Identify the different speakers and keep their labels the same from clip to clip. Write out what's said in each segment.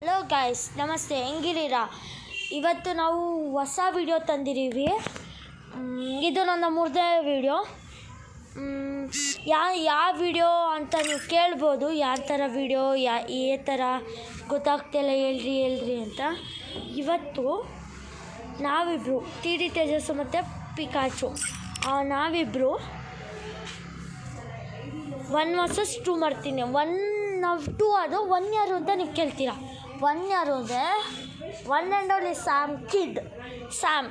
Speaker 1: Hello guys, ನಮಸ್ತೆ. ಹೆಂಗಿದ್ದೀರಾ? ಇವತ್ತು ನಾವು ಹೊಸ ವಿಡಿಯೋ ತಂದಿದ್ದೀವಿ. ಇದು ನನ್ನ ಮೂರನೇ ವಿಡಿಯೋ. ಯಾವ ವಿಡಿಯೋ ಅಂತ ನೀವು ಕೇಳ್ಬೋದು. ಯಾವ ಥರ ವಿಡಿಯೋ, ಈ ಥರ ಗೊತ್ತಾಗ್ತಿಲ್ಲ, ಹೇಳ್ರಿ ಅಂತ. ಇವತ್ತು ನಾವಿಬ್ಬರು ಟಿ ಡಿ ತೇಜಸ್ಸು ಮತ್ತು ಪಿಕಾಚು, ನಾವಿಬ್ಬರು 1 vs 2 ಮಾಡ್ತೀನಿ. 2 ಅದು 1 ಯಾರು ಅಂತ ನೀವು ಕೇಳ್ತೀರಾ. 1 ಯಾರು ಅಂದರೆ ಒನ್ ಆ್ಯಂಡ್ ಓನ್ಲಿ ಸ್ಯಾಮ್.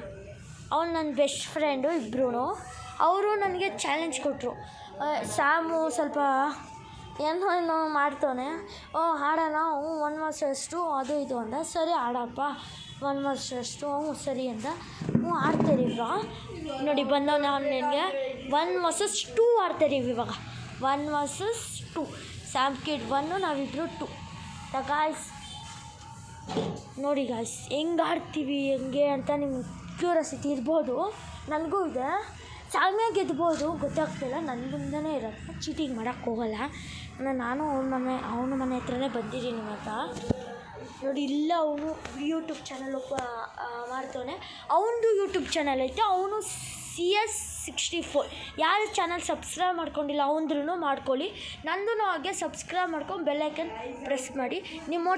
Speaker 1: ಅವ್ನು ನನ್ನ ಬೆಸ್ಟ್ ಫ್ರೆಂಡು. ಇಬ್ಬರೂ ಅವರು ನನಗೆ ಚಾಲೆಂಜ್ ಕೊಟ್ಟರು. ಸ್ಯಾಮು ಸ್ವಲ್ಪ ಏನೋ ಮಾಡ್ತವನೆ, ಆಡೋಣ 1 vs 2 ಅದು ಇದು ಅಂದ. ಸರಿ ಆಡಪ್ಪ 1 vs 2 ಸರಿ ಅಂದ. ಆಡ್ತಾರಿಲ್ವಾ ನೋಡಿ, ಬಂದವ ನಾನು ನನಗೆ 1 vs 2 ಆಡ್ತಾರಿವಿ ಇವಾಗ. 1 vs 2, ಸ್ಯಾಮ್ ಕಿಡ್ 1, ನಾವಿಬ್ಬರು 2. ಗಾಯ್ಸ್ ನೋಡಿ ಗಾಯ್ಸ್, ಹೆಂಗೆ ಆಡ್ತೀವಿ ಹೆಂಗೆ ಅಂತ ನಿಮ್ಗೆ ಕ್ಯೂರಿಯಾಸಿಟಿ ಇರ್ಬೋದು. ನನಗೂ ಇದೆ. ಸ್ಯಾಮೇ ಗೆದ್ಬೋದು, ಗೊತ್ತಾಗ್ತಿಲ್ಲ. ನನ್ನ ಮುಂದೆನೇ ಇರೋದು, ಚೀಟಿಂಗ್ ಮಾಡೋಕ್ಕೆ ಹೋಗಲ್ಲ. ನಾನು ಅವನ ಮನೆ ಹತ್ರನೇ ಬಂದಿದ್ದೀನಿ ಇವತ್ತು. ನೋಡಿ, ಇಲ್ಲ ಅವನು ಯೂಟ್ಯೂಬ್ ಚಾನಲ್ ಮಾಡ್ತಾನೆ. ಅವನದು ಯೂಟ್ಯೂಬ್ ಚಾನಲ್ ಐತೆ, ಅವನು CS64. ಯಾರು ಚಾನಲ್ ಸಬ್ಸ್ಕ್ರೈಬ್ ಮಾಡ್ಕೊಂಡಿಲ್ಲ ಅವನದ್ರೂ ಮಾಡ್ಕೊಳ್ಳಿ. ನಂದು ಹಾಗೆ ಸಬ್ಸ್ಕ್ರೈಬ್ ಮಾಡ್ಕೊಂಡು ಬೆಲ್ಲೈಕನ್ ಪ್ರೆಸ್ ಮಾಡಿ. ನಿಮ್ಮ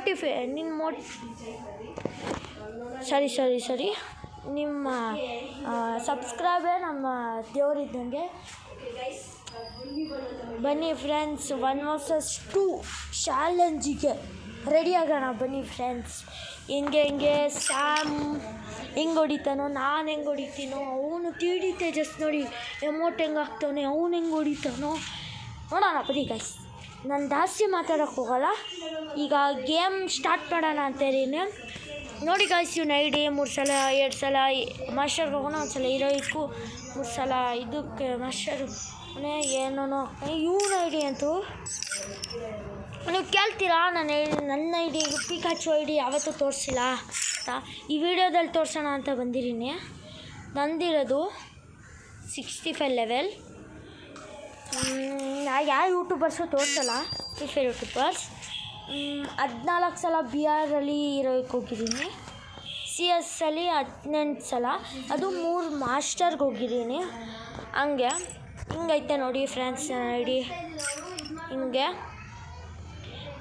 Speaker 1: ಸಬ್ಸ್ಕ್ರೈಬೇ ನಮ್ಮ ದೇವರಿದ್ದಂಗೆ. ಬನ್ನಿ ಫ್ರೆಂಡ್ಸ್, 1 vs 2 ಚಾಲೆಂಜಿಗೆ ರೆಡಿ ಆಗೋಣ. ಬನ್ನಿ ಫ್ರೆಂಡ್ಸ್. ಹೆಂಗೆ ಸ್ಯಾಮ್ ಹೆಂಗೆ ಹೊಡಿತಾನೋ, ನಾನು ಹೆಂಗೆ ಹೊಡಿತೀನೋ, ಅವನು ಟಿ ಡಿ ತೇಜಸ್ ನೋಡಿ ಎಮೋಟ್ ಹೆಂಗೆ ಆಗ್ತಾನೆ, ಅವನು ಹೆಂಗೆ ಹೊಡಿತಾನೋ ನೋಡೋಣ. ಬನ್ನಿ ಗೈಸ್, ನಾನು ಜಾಸ್ತಿ ಮಾತಾಡೋಕ್ಕೆ ಹೋಗಲ್ಲ. ಈಗ ಗೇಮ್ ಸ್ಟಾರ್ಟ್ ಮಾಡೋಣ ಅಂತೀರಿನಿ. ನೋಡಿ ಗಾಯ್ಸ್, ಇವ್ನ ಐಡಿ 3 ಸಲ 2 ಸಲ ಮಾಸ್ಟರ್ಗೆ ಹೋಗೋಣ, 1 ಸಲ ಹೀರೋಯಿಕ್ಕು, 3 ಸಲ ಇದಕ್ಕೆ ಮಾಸ್ಟರು ಏನೋ ಇವನ ಐಡಿ ಅಂತೂ ನೀವು ಕೇಳ್ತೀರಾ. ನನ್ನ ಐಡಿ ಪಿಕಾಚು ಐಡಿ ಯಾವತ್ತೂ ತೋರಿಸಿಲ್ಲ ಅಂತ ಈ ವಿಡಿಯೋದಲ್ಲಿ ತೋರಿಸೋಣ ಅಂತ ಬಂದಿದ್ದೀನಿ. ನಂದಿರೋದು 65 ಲೆವೆಲ್. ಯಾವ ಯೂಟ್ಯೂಬರ್ಸು ತೋರಿಸಲ್ಲ, ಫ್ರೀ ಫೈರ್ ಯೂಟ್ಯೂಬರ್ಸ್. 14 ಸಲ BR ಹೀರೋಯಿಕ್ ಹೋಗಿದ್ದೀನಿ. CS 18 ಸಲ, ಅದು 3 ಮಾಸ್ಟರ್ಗೆ ಹೋಗಿದ್ದೀನಿ. ಹಿಂಗೈತೆ ನೋಡಿ ಫ್ರೆಂಡ್ಸ್ ಐಡಿ. ಹಿಂಗೆ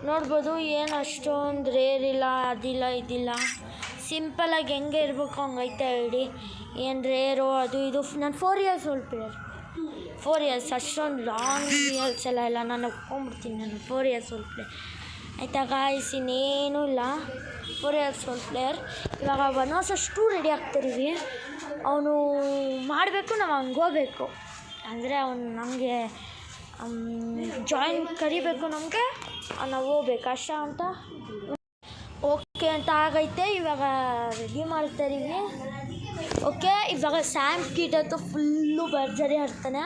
Speaker 1: ನೋಡ್ಬೋದು. ಏನು ಅಷ್ಟೊಂದು ರೇರ್ ಇಲ್ಲ, ಅದಿಲ್ಲ ಇದಿಲ್ಲ, ಸಿಂಪಲಾಗಿ ಹೆಂಗೆ ಇರಬೇಕು ಹಂಗೈತೆ ಐಡಿ. ಏನು ರೇರು ಅದು ಇದು. ನಾನು 4 years ಓಲ್ಡ್ ಪ್ಲೇಯರ್. 4 years, ಅಷ್ಟೊಂದು ಲಾಂಗ್ ಇಯರ್ಸ್ ಎಲ್ಲ ಇಲ್ಲ. ನಾನು ಒಪ್ಕೊಂಡ್ಬಿಡ್ತೀನಿ, ನಾನು 4 years ಓಲ್ಡ್ ಪ್ಲೇಯರ್. ಆಯಿತಾ ಗಾಯ್ಸ್, ಇನ್ನೇನೂ ಇಲ್ಲ. 4 years ಓಲ್ಡ್ ಪ್ಲೇಯರ್. ಇವಾಗ 1 vs 2 ರೆಡಿ ಆಗ್ತಿದ್ದೀವಿ. ಅವನು ಮಾಡಬೇಕು, ನಾವು ಹಂಗೆ ಹೋಗ್ಬೇಕು. ಅಂದರೆ ಅವನು ನಮಗೆ ಜಾಯಿನ್ ಕರಿಬೇಕು, ನಮಗೆ ನಾವು ಹೋಗ್ಬೇಕು ಅಷ್ಟ ಅಂತ ಓಕೆ ಅಂತ ಆಗೈತೆ. ಇವಾಗ ರೆಡಿ ಮಾಡ್ತಾರೀವಿ. ಓಕೆ, ಇವಾಗ ಸ್ಯಾಮ್ ಕಿಡ್ ಅಂತೂ ಫುಲ್ಲು ಭರ್ಜರಿ ಆಡ್ತಾನೆ.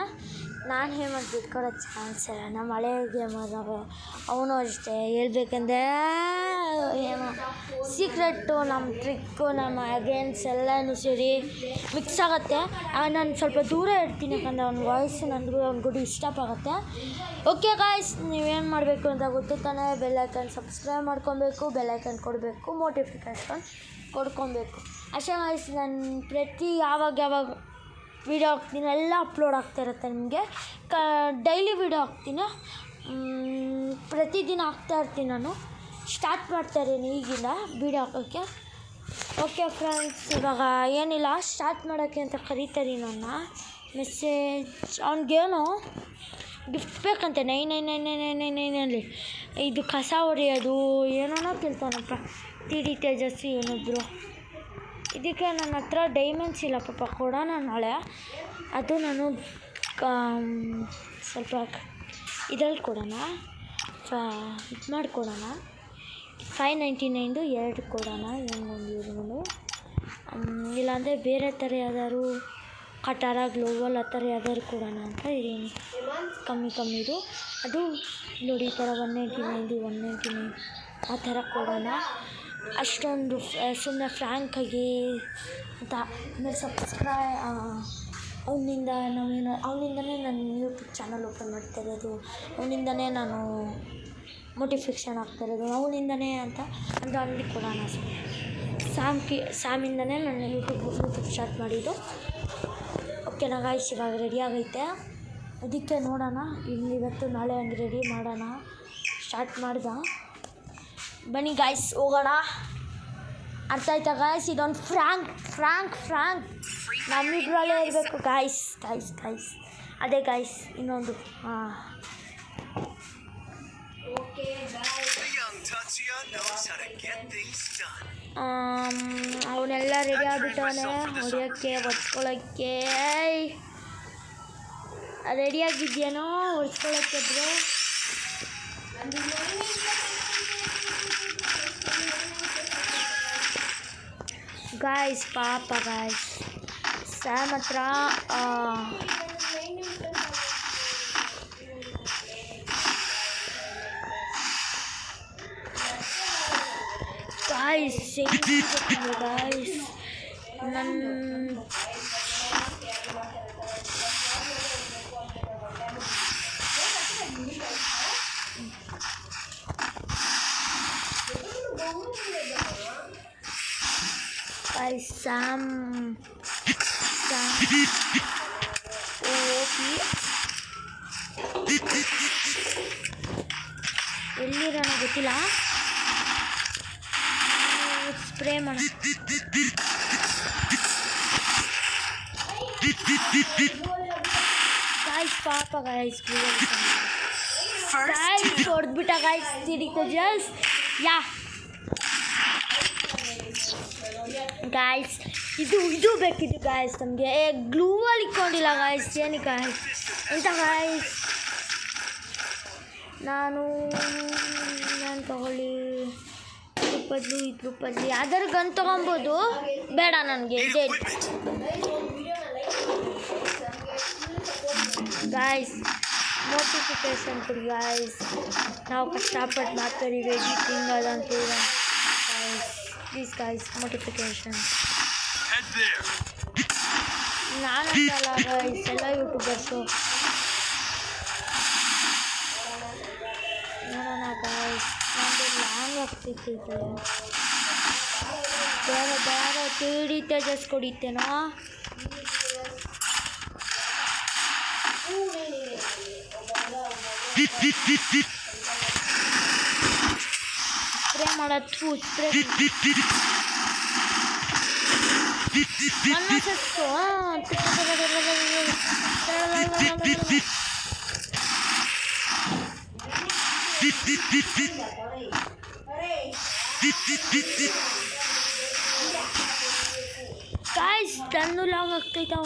Speaker 1: ನಾನು ಹೇಮಂತ್ ಬಿಟ್ಕೊಡೋ ಚಾನ್ಸ್ ಇಲ್ಲ. ನಮ್ಮ ಹಳೆ ಗೇಮರ್ ಅವನು ಅಷ್ಟೇ. ಹೇಳ್ಬೇಕಂದ್ರೆ ಏನೋ ಸೀಕ್ರೆಟ್ಟು, ನಮ್ಮ ಟ್ರಿಕ್ಕು, ನಮ್ಮ ಗೇಮ್ಸ್ ಎಲ್ಲನೂ ಸೇರಿ ಮಿಕ್ಸ್ ಆಗುತ್ತೆ. ನಾನು ಸ್ವಲ್ಪ ದೂರ ಇಡ್ತೀನಿ, ಯಾಕಂದರೆ ಅವ್ನ ವಾಯ್ಸು ಅವ್ನಿಗೂ ಇಷ್ಟವಾಗುತ್ತೆ. ಓಕೆ ಗಾಯ್ಸ್, ನೀವೇನು ಮಾಡಬೇಕು ಅಂತ ಗೊತ್ತು ತಾನೇ. ಬೆಲ್ಲೈಕನ್ ಸಬ್ಸ್ಕ್ರೈಬ್ ಮಾಡ್ಕೊಬೇಕು, ಬೆಲ್ಲೈಕನ್ ಕೊಡಬೇಕು, ನೋಟಿಫಿಕೇಷನ್ ಕೊಡ್ಕೊಬೇಕು ಅಷ್ಟೇ ಗಾಯ್ಸ್. ನಾನು ಯಾವಾಗ ವೀಡಿಯೋ ಹಾಕ್ತೀನಿ ಎಲ್ಲ ಅಪ್ಲೋಡ್ ಆಗ್ತಾಯಿರುತ್ತೆ ನಿಮಗೆ. ಡೈಲಿ ವೀಡಿಯೋ ಹಾಕ್ತೀನಿ, ಪ್ರತಿದಿನ ಹಾಕ್ತಾಯಿರ್ತೀನಿ. ನಾನು ಸ್ಟಾರ್ಟ್ ಮಾಡ್ತಾಯಿದ್ದೀನಿ ಈಗಿಂದ ವೀಡಿಯೋ ಹಾಕೋಕ್ಕೆ. ಓಕೆ ಫ್ರೆಂಡ್ಸ್, ಇವಾಗ ಏನಿಲ್ಲ, ಸ್ಟಾರ್ಟ್ ಮಾಡೋಕ್ಕೆ ಅಂತ ಕರೀತಾರೆ ನನ್ನ ಮೆಸೇಜ್. ಅವ್ನಿಗೇನೋ ಗಿಫ್ಟ್ ಬೇಕಂತೆ 999999 ಇದು ಕಸ ಹೊಡೆಯೋದು ಏನೋ ಕೇಳ್ತಾನಪ್ಪ. ಟಿ ಡಿ ತೇಜಸ್ವಿ ಏನೊಬ್ಬರು. ಇದಕ್ಕೆ ನನ್ನ ಹತ್ರ ಡೈಮಂಡ್ಸ್ ಇಲ್ಲ ಪಾಪ, ಕೊಡೋಣ ನಾಳೆ. ಅದು ನಾನು ಸ್ವಲ್ಪ ಇದ್ರಲ್ಲಿ ಕೊಡೋಣ, ಇದು ಮಾಡಿಕೊಡೋಣ. 599 2 ಕೊಡೋಣ. ಹೆಂಗೊಂದು ಇವ್ರಿಗೂ ಇಲ್ಲಾಂದರೆ ಬೇರೆ ಥರ ಯಾವ್ದಾದ್ರು ಕಟಾರ ಗ್ಲೋವಲ್ ಆ ಥರ ಯಾವ್ದಾದ್ರು ಕೊಡೋಣ ಅಂತ ಇದ್ದೀನಿ. ಕಮ್ಮಿದು ಅದು ನೋಡಿ, ಈ ಥರ 199 ಆ ಥರ ಕೊಡೋಣ. ಅಷ್ಟೊಂದು ಸುಮ್ಮನೆ ಫ್ರ್ಯಾಂಕಾಗಿ ಅಂತ. ಆಮೇಲೆ ಅವನಿಂದನೇ ನಾನು ಯೂಟ್ಯೂಬ್ ಚಾನಲ್ ಓಪನ್ ಮಾಡ್ತಾಯಿರೋದು. ಅವನಿಂದನೇ ನಾನು ಮೋಟಿಫಿಕೇಷನ್ ಆಗ್ತಾಯಿರೋದು ಅವನಿಂದನೇ ಅಂತ ಅಂದರೆ ಅವನಿಗೆ ಕೊಡೋಣ. ಸ್ಯಾಮಿಂದನೇ ನಾನು ಯೂಟ್ಯೂಬ್ ಸ್ಟಾರ್ಟ್ ಮಾಡಿದ್ದು. ಓಕೆನಾ ಗಾಯ್ಸ್, ಇವಾಗ ರೆಡಿ ಆಗೈತೆ. ಅದಕ್ಕೆ ನೋಡೋಣ ಇವತ್ತು ನಾಳೆ ಹಂಗೆ ರೆಡಿ ಮಾಡೋಣ. ಸ್ಟಾರ್ಟ್ ಮಾಡ್ದ. ಬನ್ನಿ ಗಾಯ್ಸ್ ಹೋಗೋಣ. ಅರ್ಥ ಆಯ್ತಾ ಗಾಯ್ಸ್? ಇದೊಂದು ಫ್ರಾಂಕ್ ನಮ್ಮಿಬ್ಬರಲ್ಲೇ ಇರಬೇಕು ಗಾಯ್ಸ್. ಅದೇ ಗಾಯ್ಸ್ ಇನ್ನೊಂದು. ಅವನೆಲ್ಲ ರೆಡಿ ಆಗಿಬಿಟ್ಟವನೆ ಹೊಡಿಯೋಕ್ಕೆ ಒಡ್ಸ್ಕೊಳ್ಳೋಕ್ಕೆ. ರೆಡಿಯಾಗಿದ್ಯೇನೋ ಒಡ್ಸ್ಕೊಳ್ಳೋಕ್ಕೆ ಬ್ರೋ? ಗಾಯ್ಸ್ ಪಾಪ ಗಾಯ್ಸ್ ಸ್ಯಾಮ್ ಹತ್ರ ಗಾಯ್ಸ್ ಗಾಯ್ಸ್ ಸ್ಯಾಮ್ ಎಲ್ಲಿರೋಣ ಗೊತ್ತಿಲ್ಲ. ಸ್ಪ್ರೇ ಮಾಡ ಗಾಯ್ಸ್ ಪಾಪ ಗಾಯ್ಸ್ ಹೊಡೆದ್ಬಿಟ್ಟ ಗಾಯ್ಸ್. ಜಸ್ಟ್ ಯಾ ಗಾಯ್ಸ್ ಇದು ಬೇಕಿದ್ದು ಗಾಯ್ಸ್ ನಮಗೆ. ಗ್ಲೂವಲ್ಲಿ ಇಟ್ಕೊಂಡಿಲ್ಲ ಗಾಯ್ಸ್. ಏನಕ್ಕೆ ಗಾಯ್ಸ್ ಎಂತ ಗಾಯ್ಸ್? ನಾನು ತಗೊಳ್ಳಿ ಇದ್ರ ಬದಲು ಯಾವ್ದಾರು ಗನ್ ತೊಗೊಬೋದು. ಬೇಡ ನನಗೆ ಇದೆ ಗಾಯ್ಸ್. ನೋಟಿಫಿಕೇಶನ್ ಕೊಡಿ ಗಾಯ್ಸ್. ನಾವು ಕಷ್ಟಪಟ್ಟು ಮಾಡ್ತಾಯಿದ್ದೀವಿ ಎಡಿಟಿಂಗ್ ಅದಂತೂ ಗಾಯ್ಸ್. Please guys notification. ನಾನಂತಲ್ಲ ಗಾಯ್ಸ್, ಎಲ್ಲ ಯೂಟ್ಯೂಬರ್ಸು. ನೋಡೋಣ ಗಾಯ್ಸ್. ನಮ್ಮದು ಲಾಂಗ್ ಆಗ್ತೈತೆ. ಬೇರೆ ತೀಡಿತೆ ಜಸ್ಟ್ ಕೊಡಿತೇನೋ. ಸ್ಪ್ರೇ ಮಾಡೋದು ಸ್ಪ್ರೇ ಗಾಯ್ಸ್ ಟನ್ನು ಲಾಗ್ ಆಗ್ತೈತೆ.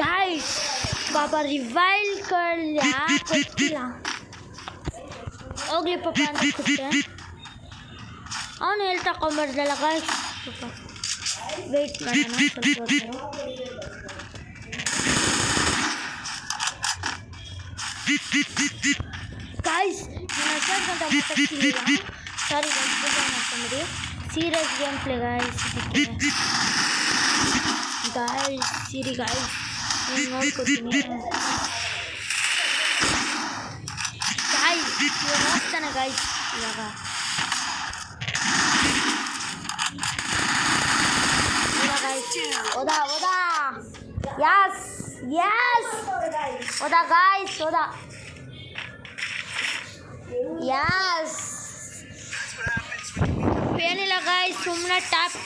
Speaker 1: ಗಾಯ್ಸ್ ಪಾಪ ರಿವೈಲ್ ಕೊಟ್ಟಿಲ್ಲ. ಹೋಗ್ಲಿ ಪಾಪ ಅಂತ ಕೊಟ್ಟೆ. ಅವನು ಎಲ್ಲಿ ತಗೊಂಬರ್ದಲ್ಲ ಗಾಯ್ಸ್. ಪಾಪ ವೆಯ್ಟ್ ಮಾಡೋಣ ಸ್ವಲ್ಪ. ಗಾಯ್ಸ್ ಸಾರಿ ಮಾಡ್ಕೊಂಬಿಡಿ. Serious game play guys. ಸಿರಿ ಗಾಯ್ಸ್ ನೋಡ್ಕೊತೀನಿ ಗಾಯ್ಸ್. ಹೋಗ್ತಾನೆ ಗಾಯ್ಸ್ ಇವಾಗ. ಹೋದ ಯಸ್ ಹೋದ ಗಾಯ್ಸ್ ಹೋದ ಯಸ್. ಏನಿಲ್ಲ ಗಾಯ್ಸ್, ಸುಮ್ಮನೆ ಟ್ಯಾಪ್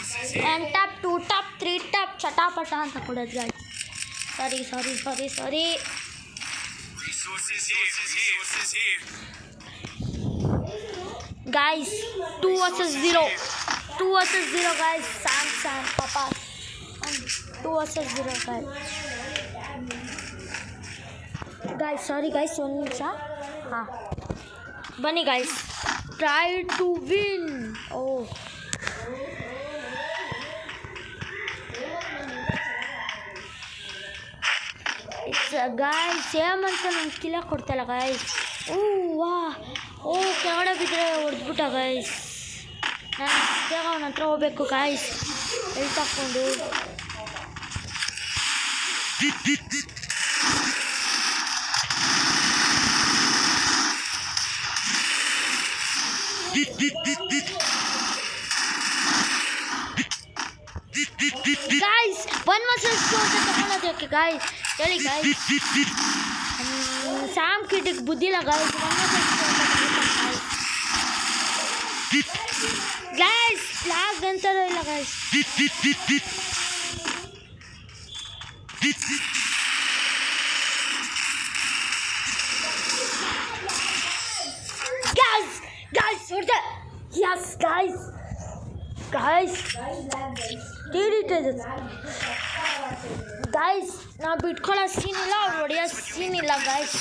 Speaker 1: 2 ಟ್ಯಾಪ್ 3 ಟ್ಯಾಪ್ ಚಟಾಪಟ ಅಂತ ಕೊಡೋದು ಗಾಯ್ಸ್. ಸಾರಿ ಗಾಯ್ಸ್. 2 versus 0 guys. ಸ್ಯಾಮ್ ಪಾಪ 2 versus 0 ಗಾಯ್ಸ್. ಸಾರಿ ಗಾಯ್ಸ್, ಒಂದು ನಿಮಿಷ. ಹಾಂ ಬನ್ನಿ guys, try to win. Guys Hemanth ನಂಗೆ ಕಿಲ ಕೊಡ್ತಲ್ಲ ಗಾಯ್ಸ್. ವಾ ಕೆಳಗಡೆ ಬಿದ್ದರೆ ಹೊಡೆದ್ಬಿಟ್ಟ ಗಾಯ್ಸ್. ನಾನು ಬೇಗ ಅವನ ಹತ್ರ ಹೋಗ್ಬೇಕು ಗಾಯ್ಸ್. ಎಲ್ಲಿ ತಕ್ಕೊಂಡು ಗಾಯ್ಸ್ 1 vs 2 ಅಂತ ತಗೊಳ್ಳೋದಕ್ಕೆ ಗಾಯ್ಸ್ ಹೇಳಿ ಗಾಯ್ಸ್. ಸ್ಯಾಮ್ ಕಿಡ್ಗೆ ಬುದ್ಧಿಲ್ಲ ಗಾಯ್ಸ್. 1 vs 2 ಅಂತ ಗಾಯ್ಸ್. ಫ್ಲಾಗ್ ಅಂತಾರೋ ಇಲ್ಲ ಗಾಯ್ಸ್. ಗಾಯ್ಸ್ ಹೊಡೆದೆ. ಯಸ್ ಗಾಯ್ಸ್ ಗಾಯ್ಸ್ ನಾವು ಬಿಟ್ಕೊಳ್ಳೋ ಸೀನ್ ಇಲ್ಲ, ಅವ್ರು ಹೊಡೆಯೋ ಸೀನ್ ಇಲ್ಲ ಗಾಯ್ಸ್.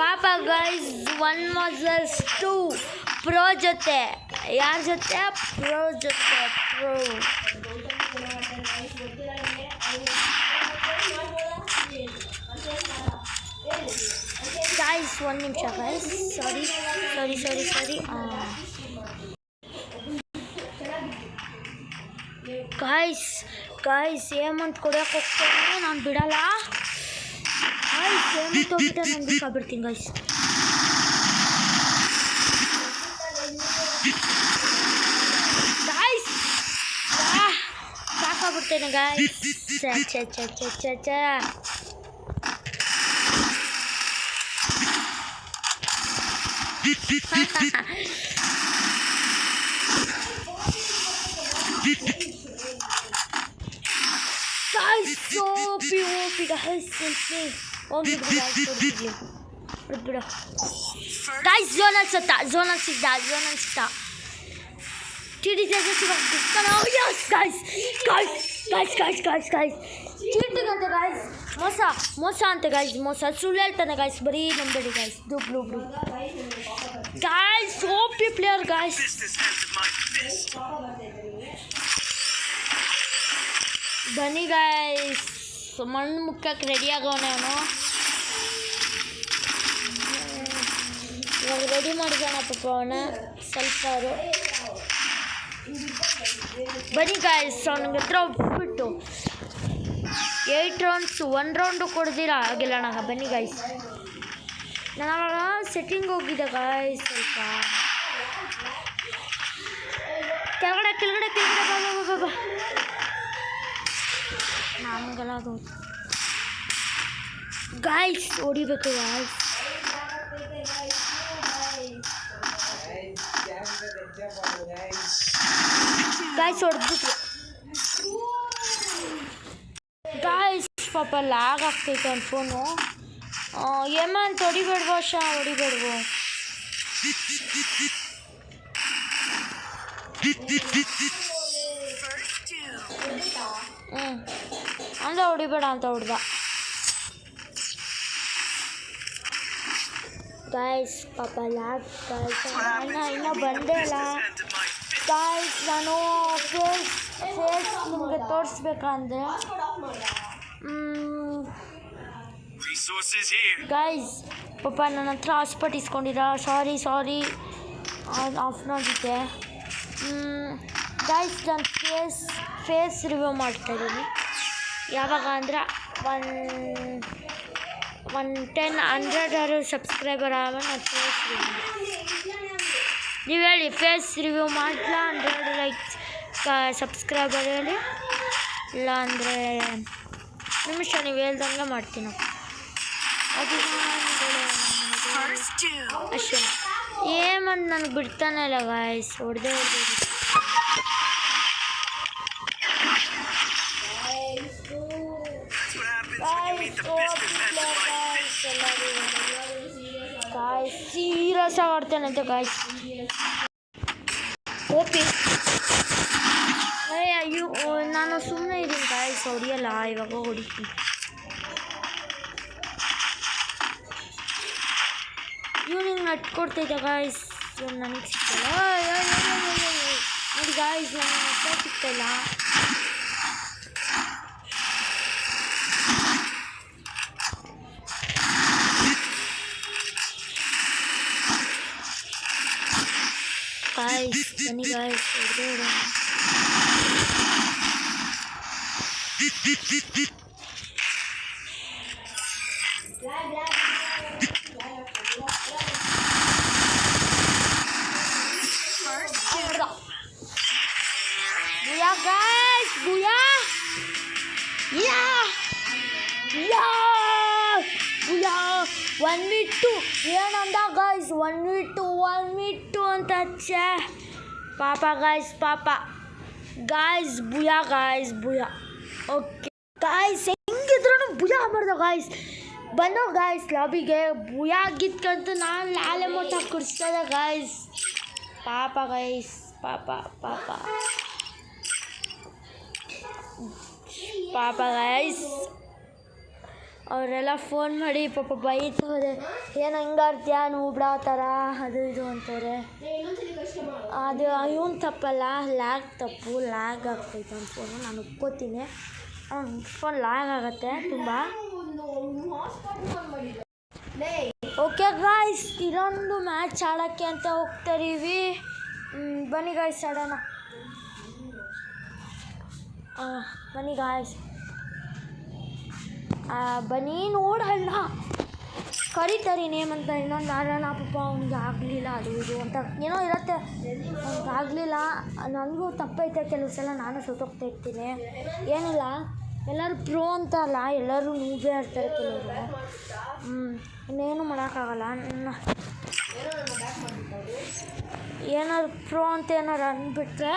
Speaker 1: ಪಾಪ ಗಾಯ್ಸ್ 1 vs 2 ಪ್ರೋ ಜೊತೆ. ಯಾರ ಜೊತೆ? ಪ್ರೋ ಜೊತೆ. ಪ್ರೋ ಗಾಯ್ಸ್ 1 ನಿಮಿಷ ಗಾಯ್ಸ್. ಸಾರಿ ಗಾಯ್ಸ್ ಹೇಮಂತ್ ಕೊಡೋಕೆ ಹೋಗ್ತೇನೆ, ನಾನು ಬಿಡಲ್ಲ ಗಾಯ್ಸ್. ಹೇಮಂತ್ ಹೋಗ್ಬಿಟ್ಟೆ ನಾನು ಬಿಟ್ಕೊಬಿಡ್ತೀನಿ ಗಾಯ್ಸ್. ಸಾಕಾಗ್ಬಿಡ್ತೇನೆ guys. Guys, so OP guys, simply. Guys, zonal sitta. TD oh yes, guys. Cheating ante guys. Mosa ante guys. Mosa ಸುಳ್ಳು ಹೇಳ್ತಾನೆ guys. ಬರೀ ನಂಬೇಡಿ guys. Blue guys, OP player guys. ಬನ್ನಿ ಗಾಯ್ಸ್, ಮಣ್ಣು ಮುಕ್ಕಕ್ಕೆ ರೆಡಿ ಆಗೋನೆ ಅವನು. ಇವಾಗ ರೆಡಿ ಮಾಡಿದಾನ ಪಾಪ ಅವನ ಸ್ವಲ್ಪ. ಬನ್ನಿ ಗಾಯ್ಸ್, ಅವನಿಗೆ ಹತ್ರ ಹೋಗ್ಬಿಟ್ಟು 8 ರೌಂಡ್ಸ್ 1 ರೌಂಡು ಕೊಡ್ದಿರ ಆಗಿಲ್ಲ ನನಗೆ. ಬನ್ನಿ ಗಾಯ್ಸ್, ನಾನು ಅವಾಗ ಸೆಟ್ಟಿಂಗ್ ಹೋಗಿದ್ದೆ ಗಾಯ್ಸ್. ಸ್ವಲ್ಪ ಕೆಳಗಡೆ ಬಾ ನಮ್ಗೆಲ್ಲ ಗಾಯ್ಸ್ ಹೊಡಿಬೇಕು ಗಾಯ್ಸ್. ಹೊಡೆದ್ಬಿಟ್ರು ಗಾಯ್ಸ್. ಪಾಪ ಲ್ಯಾಗ್ ಆಗ್ತೈತೆ ಅವ್ನ ಫೋನು. ಹೇಮಂತ್ ಹೊಡಿಬೇಡ್ವೋ, ಹೊಡಿಬೇಡ್ವೋ. ಅಂದರೆ ಹೊಡಿಬೇಡ ಅಂತ ಹೊಡ್ದ ಗಾಯ್ಸ್. ಪಾಪ ಲ್ಯಾಗ್ ಗಾಯ್ಸ್. ಇನ್ನೂ ಬಂದೇ ಇಲ್ಲ ಗಾಯ್ಸ್. ನಾನು ಫೇಸ್ ನಿಮಗೆ ತೋರಿಸ್ಬೇಕಂದ್ರೆ ಗಾಯ್ಸ್ ಪಾಪ ನನ್ನ ಹತ್ರ ಹಾಸ್ಪಿಟ್ ಇಸ್ಕೊಂಡಿರ. ಸಾರಿ ಆಫ್ ನೋಡಿದ್ದೆ ಗಾಯ್ಸ್. ನಾನು ಫೇಸ್ ರಿವ್ಯೂ ಮಾಡ್ತಾಯಿದ್ದೀನಿ. ಯಾವಾಗ ಅಂದರೆ 100 ಸಬ್ಸ್ಕ್ರೈಬರ್ ಆಗ ನಾನು ಫೇಸ್ ರಿವ್ಯೂ. ನೀವು ಹೇಳಿ ಫೇಸ್ ರಿವ್ಯೂ ಮಾಡಲಾ 100 ಲೈಕ್ಸ್ ಸಬ್ಸ್ಕ್ರೈಬರ್ ಹೇಳಿ. ಇಲ್ಲ ಅಂದರೆ ನಿಮಿಷ ನೀವು ಹೇಳ್ದಂಗೆ ಮಾಡ್ತೀನಿ. ಅದು ಅಷ್ಟೇ. ಏಮಂತ ನನಗೆ ಬಿಡ್ತಾನೆ ಇಲ್ಲ ಗಾಯ್ಸ್. ಹೊಡೆದೇ ಗಾಯ್ಸ್ ಸೀರಿಯಸ್ ಆಗಿ ಆಡ್ತೇನಂತೆ ಗಾಯ್ಸ್. ಓಪಿ ಅಯ್ಯೋ ನಾನು ಸುಮ್ಮನೆ ಇದ್ದೀನಿ ಗಾಯ್ಸ್. ಹೊಡಿಯಲ್ಲ, ಇವಾಗ ಹೊಡಿತೀನಿ. ಇವ್ನಿಗೆ ನಟ್ ಕೊಡ್ತೈತೆ ಗಾಯ್ಸ್. ನನಗೆ ಸಿಗ್ತಲ್ಲ ನೋಡಿ ಗಾಯ್ಸ್, ನನಗೆ ನಟ್ಟ ಸಿಗ್ತಾಯಿಲ್ಲ. ಬನ್ನಿ guys ಹೊಡೆದೇ Booyah guys! Booyah! Yeah! Yeah! Booyah! 1v2 ಏನಂದ ಗಾಯ್ಸ್ 1v2 ಅಂತ ಛೇ ಪಾಪ ಗಾಯ್ಸ್ ಪಾಪ ಗಾಯ್ಸ್ ಬುಯಾ ಗಾಯ್ಸ್ ಬುಯಾ ಓಕೆ ಗಾಯ್ಸ್ ಹೆಂಗಿದ್ರು ಬುಯಾ ಮಾಡ್ದ ಗಾಯ್ಸ್ ಬನ್ನೋ ಗಾಯ್ಸ್ ಲಾಬಿಗೆ ಬುಯಾ ಗಿತ್ಕಂತೂ ನಾನು ಲಾಲೆ ಮೊಟ್ಟ ಕುಡಿಸ್ತದೆ ಗಾಯ್ಸ್ ಪಾಪ ಗಾಯ್ಸ್ ಪಾಪ ಪಾಪ ಪಾಪ ಗಾಯ್ಸ್ ಅವರೆಲ್ಲ ಫೋನ್ ಮಾಡಿ ಪಾಪ ಬೈತವ್ರೆ ಏನು ಹಿಂಗಾಡ್ತೀಯ ನೂಬ್ಡ ಥರ ಅದು ಇದು ಅಂತಾರೆ ಅದು ಇವನು ತಪ್ಪಲ್ಲ ಲ್ಯಾಗ್ ತಪ್ಪು ಲ್ಯಾಗ್ ಆಗ್ತೈತೆ ಅವ್ನ ಫೋನು ನಾನು ಒಪ್ಕೋತೀನಿ ಅವ್ನ ಫೋನ್ ಲ್ಯಾಗ್ ಆಗುತ್ತೆ ತುಂಬ ಓಕೆ ಗಾಯ್ಸ್ ಇದೊಂದು ಮ್ಯಾಚ್ ಆಡೋಕ್ಕೆ ಅಂತ ಹೋಗ್ತಾರೀವಿ ಬನ್ನಿ ಗಾಯ್ಸ್ ಆಡೋಣ ಬನ್ನಿ ಗಾಯ್ಸ್ ಬನ್ನಿ ನೋಡಲ್ಲ ಕರೀತಾರೆ ನೇಮ್ ಅಂತ ಇನ್ನೊಂದು ಆಡೋಣ ಪಾಪ ಅವ್ನಿಗೆ ಆಗಲಿಲ್ಲ ಅದು ಇದು ಅಂತ ಏನೋ ಇರುತ್ತೆ ಅವ್ನಿಗೆ ಆಗಲಿಲ್ಲ ನನಗೂ ತಪ್ಪೈತೆ ಕೆಲವು ಸಲ ನಾನು ಸುತ್ತೋಗ್ತಾ ಇರ್ತೀನಿ ಏನಿಲ್ಲ ಎಲ್ಲರೂ ಪ್ರೋ ಅಂತ ಅಲ್ಲ ಎಲ್ಲರೂ ನೀವೇ ಆಡ್ತಾರೆ ಕೆಲವರು ಇನ್ನೇನು ಮಾಡೋಕ್ಕಾಗಲ್ಲ ಏನಾದ್ರು ಪ್ರೋ ಅಂತ ಏನಾರು ಅಂದ್ಬಿಟ್ರೆ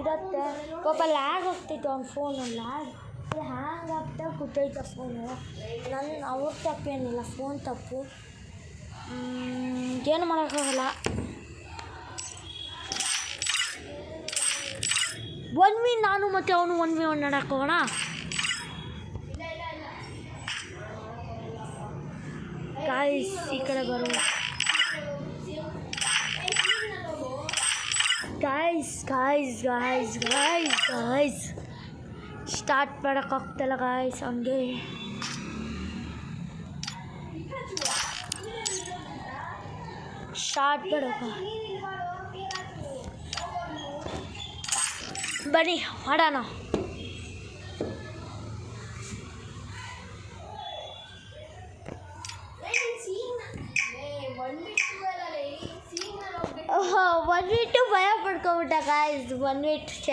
Speaker 1: ಇರುತ್ತೆ ಪಾಪ ಲ್ಯಾಗ್ ಆಗ್ತೈತೆ ಅವ್ನ ಫೋನು ಲ್ಯಾಗ್ ಹ್ಯಾಂಗ್ ಆಗ್ತಾ ಕೂತೈತೆ ಫೋನು ಅವ್ರ ತಪ್ಪೇನಿಲ್ಲ ಫೋನ್ ತಪ್ಪು ಏನು ಮಾಡೋಕ್ಕಾಗಲ್ಲ 1v ನಾನು ಮತ್ತು ಅವನು 1v1 ಆಡಕ್ಕೆ ಹೋಗೋಣ ಗಾಯ್ಸ್ ಈ ಕಡೆ ಬರುವ ಗಾಯ್ಸ್ ಸ್ಟಾರ್ಟ್ ಮಾಡೋಕ್ಕಾಗ್ತಲ್ಲ ಗಾಯ್ಸ್ ಹಂಗೆ ಸ್ಟಾರ್ಟ್ ಮಾಡೋಕ್ಕ ಬನ್ನಿ ಮಾಡೋಣ ಒನ್ ವೀಟು ಭಯ ಪಡ್ಕೊಬಿಟ್ಟ ಗಾಯ್ಸ್ 1v2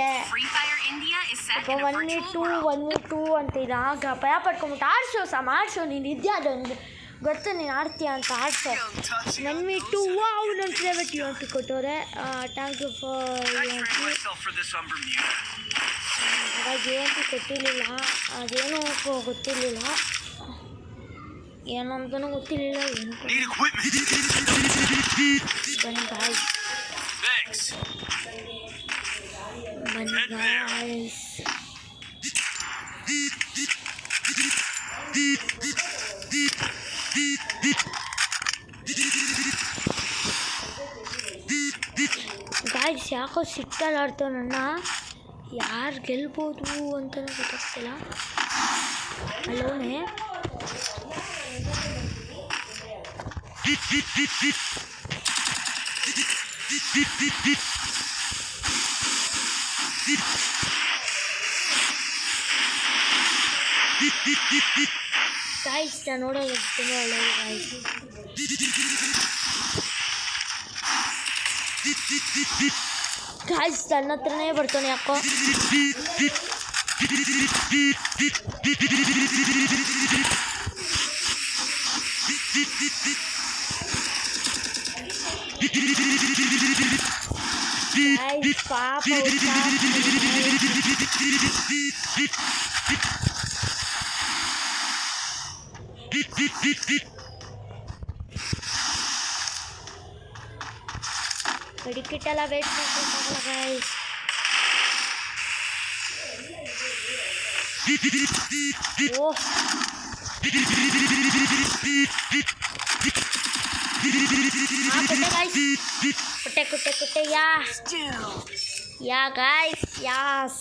Speaker 1: 1v2 ಅಂತೀರ ಆಗ ಭಯ ಪಡ್ಕೊಂಬಿಟ್ಟು ಆಡ್ಸೋ ನೀನು ಇದೆಯಾ ಅದೊಂದು ಗೊತ್ತು ನೀನು ಆಡ್ತೀಯ ಅಂತ ಆಡ್ಸೋ 1v2 ವಾವ್ ನನ್ನ ಫೇವ್ರೆಟ್ ಅಂತ ಕೊಟ್ಟವ್ರೆ ಥ್ಯಾಂಕ್ ಯು ಫಾರ್ ಅವಾಗೇನು ಕೊಟ್ಟಿರಲಿಲ್ಲ ಅದೇನು ಗೊತ್ತಿರಲಿಲ್ಲ ಏನು ಅಂತಲೂ ಗೊತ್ತಿರಲಿಲ್ಲ ಏನು ಬನ್ನಿ ಗಾಯ್ಸ್ ಗಾಯ್ಸ್ ಯಾಕೋ ಸಿಟ್ಟಲ್ಲಿ ಆಡ್ತಾವ ನನ್ನ ಯಾರು ಗೆಲ್ಬೋದು ಅಂತಲೂ ಗೊತ್ತಾಗ್ತಿಲ್ಲ ಅಲ್ಲೋನೆ ಗಾಯ್ಸ್ ನೋಡೋದು ತುಂಬ ಒಳ್ಳೆಯದು ಗಾಯ್ಸ್ ನನ್ನ ಹತ್ರನೇ ಬರ್ತಾನೆ ಯಾಕೋ ಪಾಪ ಮೆಡಿಕಿಟ್ ಎಲ್ಲ ವೇಸ್ಟ್ ಮಾಡ್ಕೊಳ್ತಾಗಲ್ಲ ಗೈಸ್ ಓಹ್ ಕುಟ್ಟೆ ಯಾ ಗೈಸ್ ಯಾಸ್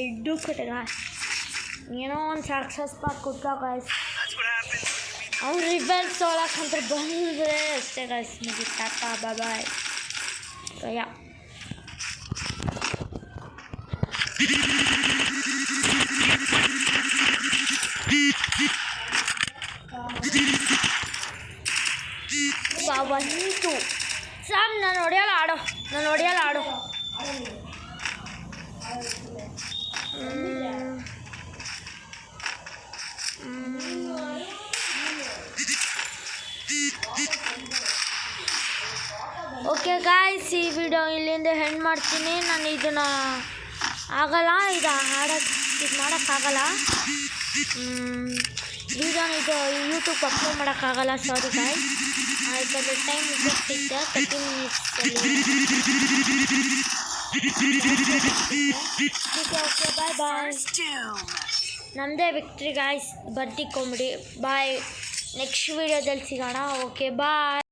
Speaker 1: ಎಡ್ಡು ಕುಟ್ಟೆ ಗಾಯ್ಸ್ ಏನೋ ಒಂದು ಸಕ್ಸಸ್ ಪಾರ್ಟ್ ಕೊಟ್ಟ ಗೈಸ್ ಅವ್ನು ರಿಬೆಲ್ಸ್ ತೊಗೊಳಕ್ಕಂತ ಬಂದರೆ ಅಷ್ಟೇ ಗಾಯ್ಸ್ ಮುಗಿ ಟಾಟಾ ಬಾಯ್ ಗಯಾ ಬಂತು ಸಾಮ್ ನಾನು ಹೊಡೆಯಲ್ಲ ಆಡೋ ಓಕೆ ಗಾಯ್ಸ್ ಈ ವಿಡಿಯೋ ಇಲ್ಲಿಂದ ಎಂಡ್ ಮಾಡ್ತೀನಿ. ನಾನು ಇದನ್ನು ಆಗಲ್ಲ ಇದು ಮಾಡೋಕ್ಕಾಗಲ್ಲ ವಿಡಿಯೋನ ಇದು ಯೂಟ್ಯೂಬ್ ಅಪ್ಲೋಡ್ ಮಾಡೋಕ್ಕಾಗಲ್ಲ ಸಾರಿ ಗಾಯ್ಸ್ ಯಾಕಂದರೆ ಟೈಮ್ ಇರುತ್ತೆ 30 ಮಿನಿಟ್ಸಲ್ಲಿ ಬಾಯ್ ನಮ್ಮದೇ ವಿಕ್ಟ್ರಿ ಗಾಯ್ಸ್ ಬರ್ದಿಕೊಂಬಿಡಿ ಬಾಯ್ ನೆಕ್ಸ್ಟ್ ವಿಡಿಯೋದಲ್ಲಿ ಸಿಗೋಣ ಓಕೆ ಬಾಯ್.